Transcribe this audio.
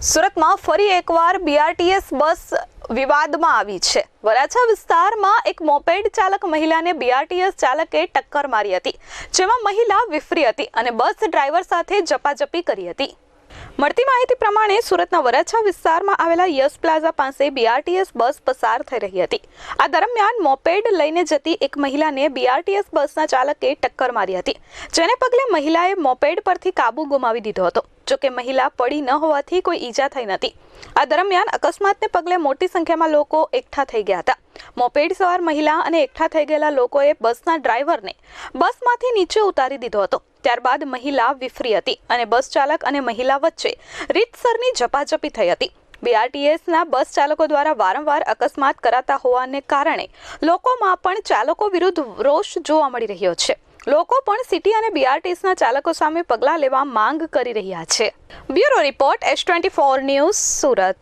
સુરતમાં ફરી એકવાર બીઆરટીએસ બસ વિવાદમાં આવી છે। વરાછા વિસ્તારમાં એક મોપેડ ચાલક મહિલાને બીઆરટીએસ ચાલકે ટક્કર મારી હતી, જેમાં મહિલા વિફરી હતી અને બસ ડ્રાઈવર સાથે ઝપાઝપી કરી હતી। મળતી માહિતી પ્રમાણે સુરતના વરાછા વિસ્તારમાં આવેલા યસ પ્લાઝા પાસે બીઆરટીએસ બસ પસાર થઈ રહી હતી। આ દરમિયાન મોપેડ લઈને જતી એક મહિલાને બીઆરટીએસ બસના ચાલકે ટક્કર મારી હતી, જેને પગલે મહિલાએ મોપેડ પરથી કાબુ ગુમાવી દીધો હતો। જોકે મહિલા પડી ન હોવાથી કોઈ ઈજા થઈ નથી। આ દરમિયાન અકસ્માતને પગલે મોટી સંખ્યામાં લોકો એકઠા થઈ ગયા હતા। મોપેડ સવાર મહિલા અને એકઠા થઈ ગયેલા લોકોએ બસના ડ્રાઈવરને બસમાંથી નીચે ઉતારી દીધો હતો। ત્યારબાદ મહિલા વિફરી હતી અને બસ ચાલક અને મહિલા વચ્ચે રીતસરની ઝપાઝપી થઈ હતી। બીઆરટીએસના બસ ચાલકો દ્વારા વારંવાર અકસ્માત કરાતા હોવાને કારણે લોકોમાં પણ ચાલકો વિરુદ્ધ રોષ જોવા મળી રહ્યો છે। લોકો પણ સિટી અને બીઆરટીએસના ચાલકો સામે પગલાં લેવા માંગ કરી રહ્યા છે। Bureau report S24 news Surat.